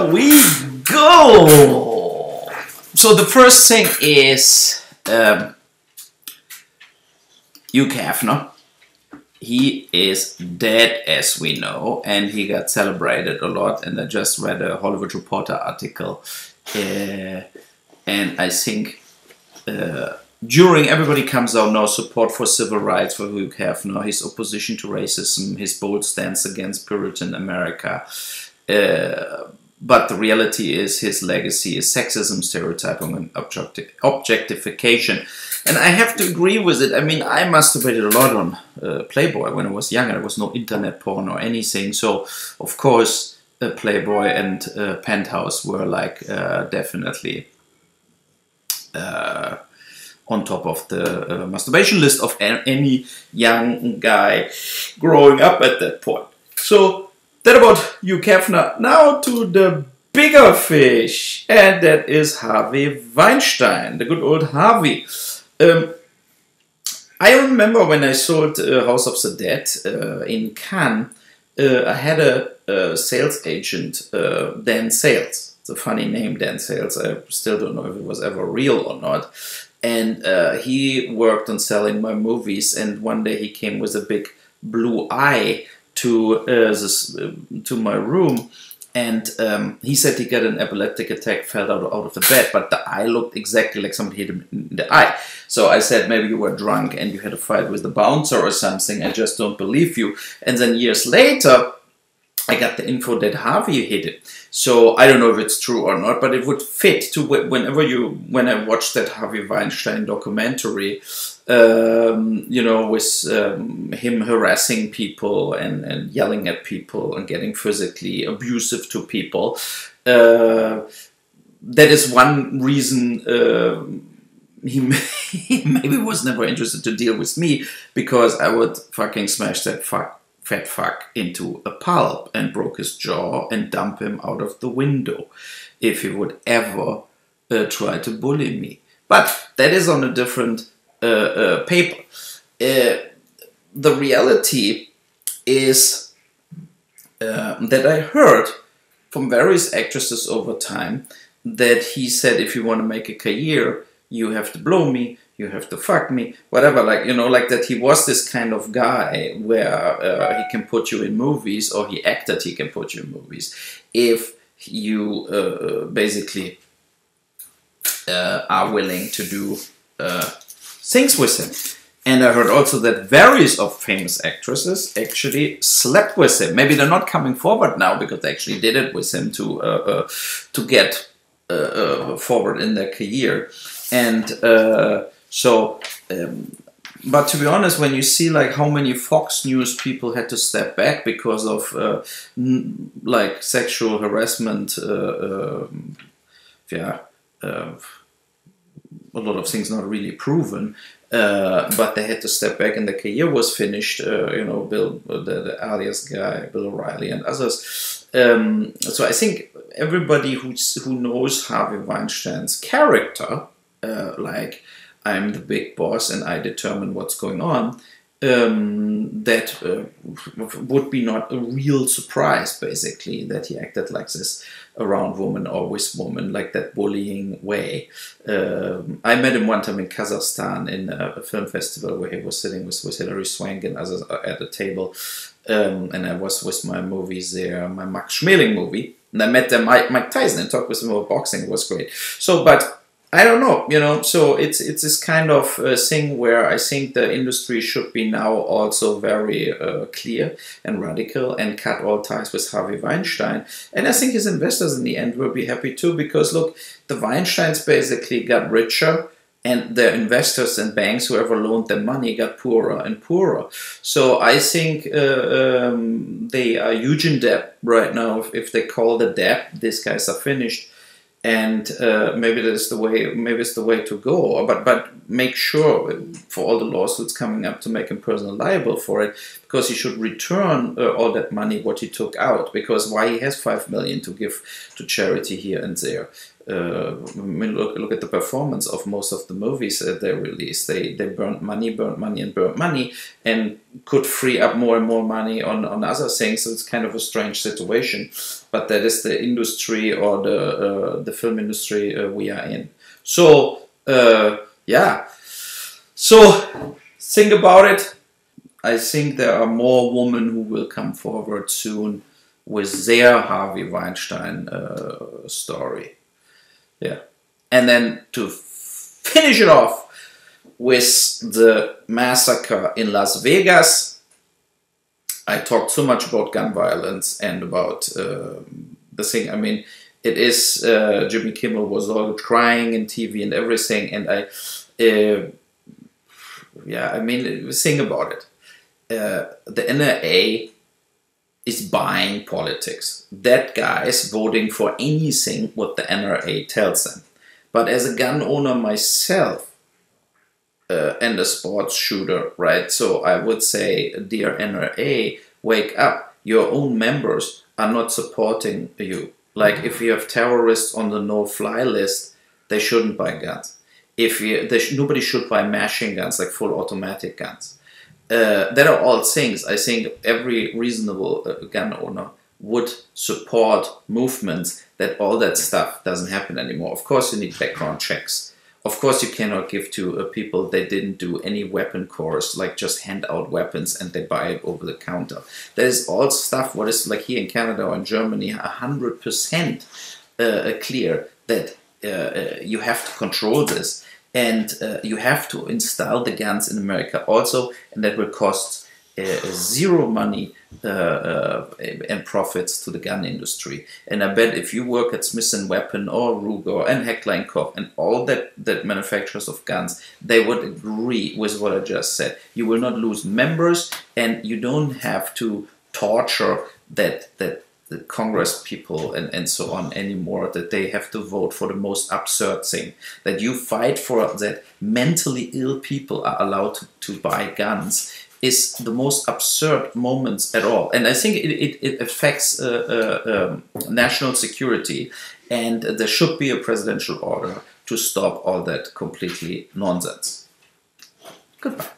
Here we go! So the first thing is Hugh Hefner. He is dead, as we know, and he got celebrated a lot. And I just read a Hollywood Reporter article, and I think during everybody comes out now, support for civil rights for Hugh Hefner, his opposition to racism, his bold stance against Puritan America. But the reality is his legacy is sexism, stereotyping, and objectification. And I have to agree with it. I mean, I masturbated a lot on Playboy when I was younger. There was no internet porn or anything. So, of course, Playboy and Penthouse were like definitely on top of the masturbation list of any young guy growing up at that point. So, that about Hugh Hefner. Now to the bigger fish, and that is Harvey Weinstein, the good old Harvey. I remember when I sold House of the Dead in Cannes, I had a sales agent, Dan Sales. It's a funny name, Dan Sales. I still don't know if it was ever real or not. And he worked on selling my movies, and one day he came with a big blue eye to my room, and he said he got an epileptic attack, fell out of the bed, but the eye looked exactly like somebody hit him in the eye. So I said, maybe you were drunk and you had a fight with the bouncer or something. I just don't believe you. And then years later, I got the info that Harvey hit it. So I don't know if it's true or not, but it would fit to when I watched that Harvey Weinstein documentary, you know, with him harassing people and yelling at people and getting physically abusive to people. That is one reason he maybe was never interested to deal with me, because I would fucking smash that fat fuck into a pulp and broke his jaw and dump him out of the window if he would ever try to bully me. But that is on a different paper. The reality is that I heard from various actresses over time that he said, if you want to make a career, you have to blow me, you have to fuck me, whatever, like, you know, like that he was this kind of guy where he can put you in movies, or he acted he can put you in movies, if you basically are willing to do things with him. And I heard also that various of famous actresses actually slept with him. Maybe they're not coming forward now because they actually did it with him to get forward in their career. And but to be honest, when you see like how many Fox News people had to step back because of like sexual harassment, a lot of things not really proven, but they had to step back and the career was finished. You know, the alias guy, Bill O'Reilly, and others. So I think everybody who knows Harvey Weinstein's character, like I'm the big boss and I determine what's going on, that would be not a real surprise, basically, that he acted like this around women or with women, like that bullying way. I met him one time in Kazakhstan in a film festival where he was sitting with Hilary Swank and others at a table, and I was with my movies there, my Max Schmeling movie, and I met them, Mike Tyson, and talked with him about boxing. It was great. So, but I don't know, you know, so it's this kind of thing where I think the industry should be now also very clear and radical and cut all ties with Harvey Weinstein. And I think his investors in the end will be happy too, because look, the Weinsteins basically got richer and their investors and banks, whoever loaned them money, got poorer and poorer. So I think they are huge in debt right now. If they call the debt, these guys are finished. And maybe that's the way. Maybe it's the way to go. But make sure for all the lawsuits coming up to make him personally liable for it, because he should return all that money what he took out. Because why he has $5 million to give to charity here and there. Look at the performance of most of the movies that they release. They burnt money, and could free up more and more money on other things. So it's kind of a strange situation. But that is the industry, or the film industry we are in. So yeah. So think about it. I think there are more women who will come forward soon with their Harvey Weinstein story. Yeah. And then to finish it off with the massacre in Las Vegas, I talked so much about gun violence and about the thing. I mean, it is, Jimmy Kimmel was all crying in TV and everything. And yeah, I mean, think about it. The NRA is buying politics. That guy is voting for anything what the NRA tells them. But as a gun owner myself, and a sports shooter, right? So I would say, dear NRA, wake up. Your own members are not supporting you. Like, if you have terrorists on the no-fly list, they shouldn't buy guns. Nobody should buy machine guns, like full automatic guns. That are all things I think every reasonable gun owner would support movements that all that stuff doesn't happen anymore. Of course, you need background checks. Of course, you cannot give to people that didn't do any weapon course, like just hand out weapons and they buy it over the counter. That is all stuff what is, like here in Canada or in Germany, 100% clear that you have to control this. And you have to install the guns in America also, and that will cost zero money and profits to the gun industry. And I bet if you work at Smith & Wesson or Ruger and Heckler & Koch and all that manufacturers of guns, they would agree with what I just said. You will not lose members, and you don't have to torture the Congress people and so on anymore, that they have to vote for the most absurd thing. That you fight for that mentally ill people are allowed to buy guns is the most absurd moments at all. And I think it affects national security, and there should be a presidential order to stop all that completely nonsense. Goodbye.